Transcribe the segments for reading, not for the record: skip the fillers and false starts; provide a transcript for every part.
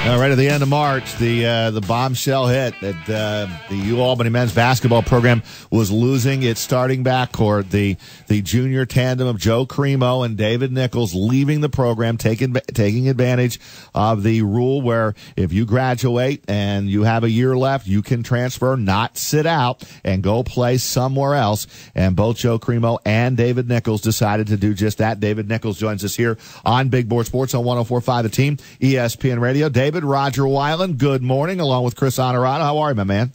Right at the end of March, the bombshell hit that the UAlbany men's basketball program was losing its starting backcourt. The junior tandem of Joe Cremo and David Nichols leaving the program, taking advantage of the rule where if you graduate and you have a year left, you can transfer, not sit out, and go play somewhere else. And both Joe Cremo and David Nichols decided to do just that. David Nichols joins us here on Big Board Sports on 104.5 The Team, ESPN Radio. David, Roger Weiland, good morning, along with Chris Honorado. How are you, my man?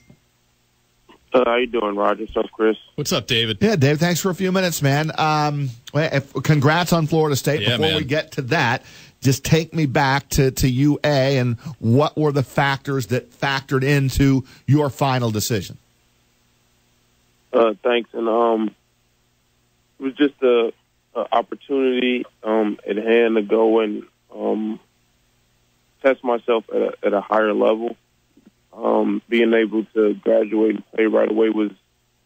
How you doing, Roger? What's up, Chris? What's up, David? Yeah, Dave, thanks for a few minutes, man. Congrats on Florida State. Yeah, Before we get to that, just take me back to UA and what were the factors that factored into your final decision? Thanks. And it was just an opportunity at hand to go and test myself at a higher level. Being able to graduate and play right away was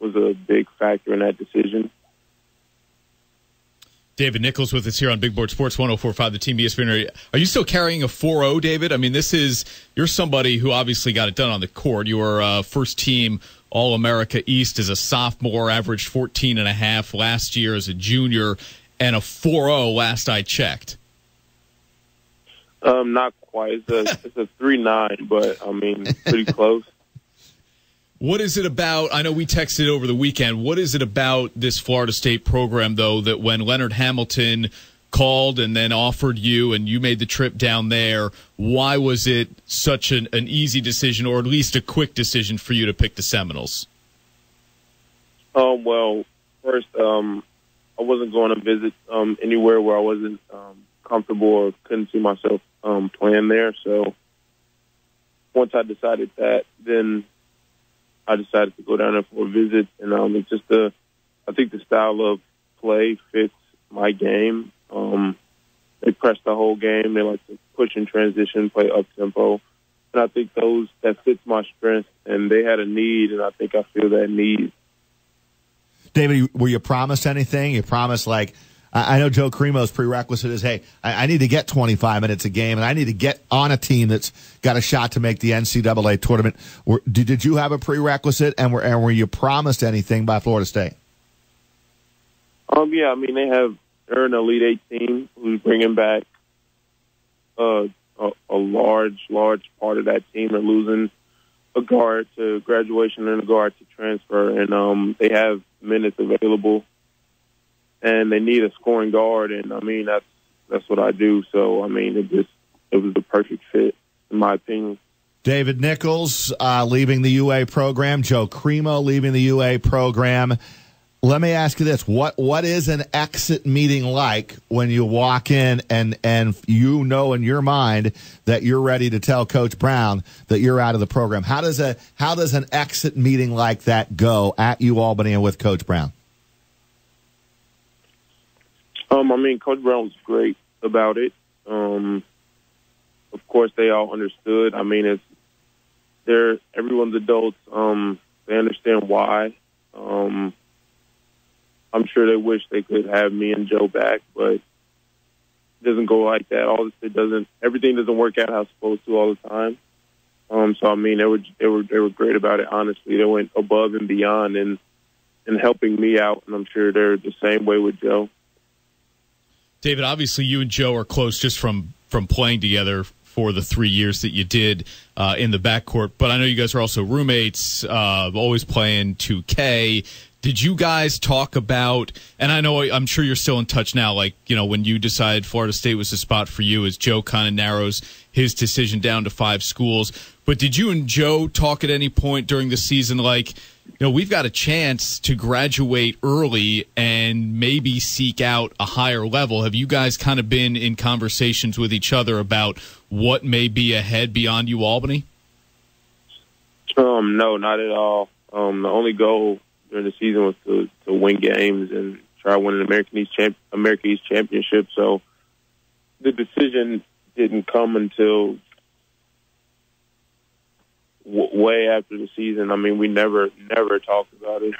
a big factor in that decision. David Nichols with us here on Big Board Sports 104.5 The Team, ESPN. Are you still carrying a 4.0, David? I mean, you're somebody who obviously got it done on the court. You were first team All-America East as a sophomore, averaged 14.5 last year as a junior, and a 4.0 last I checked. Not quite. It's a 3.9, but I mean, pretty close. What is it about? I know we texted over the weekend. What is it about this Florida State program, though, that when Leonard Hamilton called and then offered you and you made the trip down there, why was it such an easy decision, or at least a quick decision for you to pick the Seminoles? Well, first, I wasn't going to visit anywhere where I wasn't comfortable or couldn't see myself playing there. So once I decided that, then I decided to go down there for a visit. And it's just I think the style of play fits my game. They press the whole game. They like to push and transition, play up tempo, and I think that fits my strength. And they had a need, and I think I feel that need. David, were you promised anything? You promised, like, I know Joe Cremo's prerequisite is, hey, I need to get 25 minutes a game, and I need to get on a team that's got a shot to make the NCAA tournament. Did you have a prerequisite, and were you promised anything by Florida State? Yeah, I mean, they're an Elite 8 team who's bringing back a large part of that team. They're losing a guard to graduation and a guard to transfer, and they have minutes available. And they need a scoring guard, and I mean that's what I do. So I mean it was the perfect fit in my opinion. David Nichols leaving the UA program, Joe Cremo leaving the UA program. Let me ask you this: what is an exit meeting like when you walk in and you know in your mind that you're ready to tell Coach Brown that you're out of the program? How does an exit meeting like that go at UAlbany and with Coach Brown? I mean, Coach Brown was great about it. Of course, they all understood. I mean, everyone's adults. They understand why. I'm sure they wish they could have me and Joe back, but it doesn't go like that. Everything doesn't work out how it's supposed to all the time. So I mean, they were great about it. Honestly, they went above and beyond in helping me out, and I'm sure they're the same way with Joe. David, obviously you and Joe are close just from playing together for the 3 years that you did in the backcourt. But I know you guys are also roommates, always playing 2K. Did you guys talk about, and I'm sure you're still in touch now, like, you know, when you decided Florida State was the spot for you as Joe kind of narrows his decision down to 5 schools. But did you and Joe talk at any point during the season, like, you know, we've got a chance to graduate early and maybe seek out a higher level? Have you guys kind of been in conversations with each other about what may be ahead beyond UAlbany? No, not at all. The only goal during the season was to win games and try to win an American East championship. So the decision didn't come until way after the season. I mean, we never talked about it.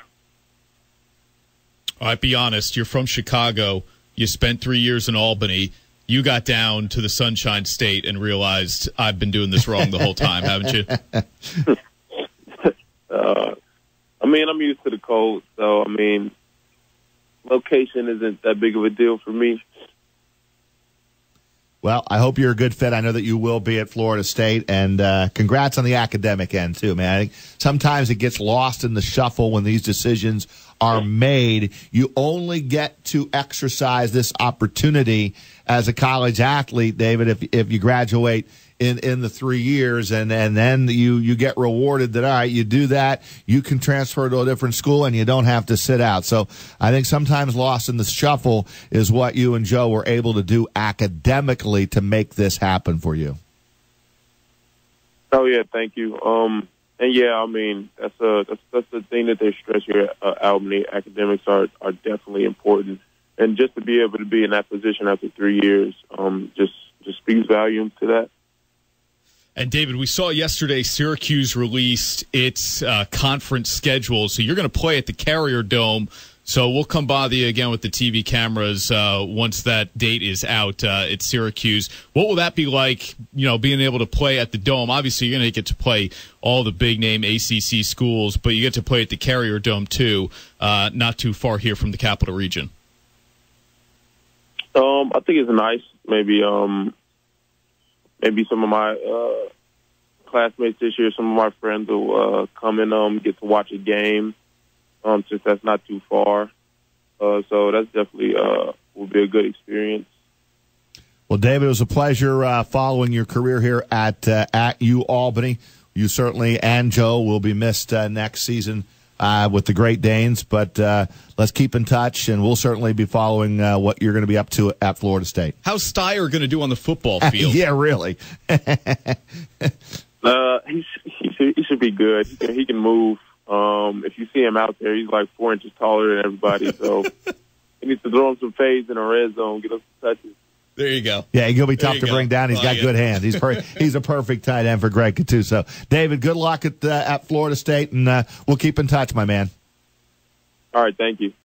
All right, be honest. You're from Chicago. You spent 3 years in Albany. you got down to the Sunshine State and realized I've been doing this wrong the whole time, haven't you? I mean, I'm used to the cold, so, I mean, location isn't that big of a deal for me. Well, I hope you're a good fit. I know that you will be at Florida State, and congrats on the academic end, too, man. I think sometimes it gets lost in the shuffle when these decisions are made. You only get to exercise this opportunity as a college athlete, David, if you graduate in the 3 years, and then you get rewarded that, all right, you do that, you can transfer to a different school, and you don't have to sit out. So I think sometimes lost in the shuffle is what you and Joe were able to do academically to make this happen for you. Oh, yeah, thank you. And, yeah, I mean, that's the thing that they stress here at Albany. Academics are definitely important. And just to be able to be in that position after 3 years just speaks volumes to that. And, David, we saw yesterday Syracuse released its conference schedule, so you're going to play at the Carrier Dome. So we'll come bother you again with the TV cameras once that date is out at Syracuse. What will that be like, being able to play at the Dome? Obviously, you're going to get to play all the big-name ACC schools, but you get to play at the Carrier Dome, too, not too far here from the Capital Region. I think it's nice. Maybe some of my classmates this year, some of my friends will come and get to watch a game, since that's not too far. So that's definitely will be a good experience. Well, David, it was a pleasure following your career here at UAlbany. You certainly, and Joe, will be missed next season with the Great Danes, but let's keep in touch, and we'll certainly be following what you're going to be up to at Florida State. How's Steyer going to do on the football field? Yeah, really. He should be good. He can move. If you see him out there, he's like 4 inches taller than everybody, so he needs to throw him some fades in the red zone, get him some touches. There you go. Yeah, he'll be tough to bring down. He's got good hands. He's a perfect tight end for Greg Cattuso. David, good luck at Florida State, and we'll keep in touch, my man. All right, thank you.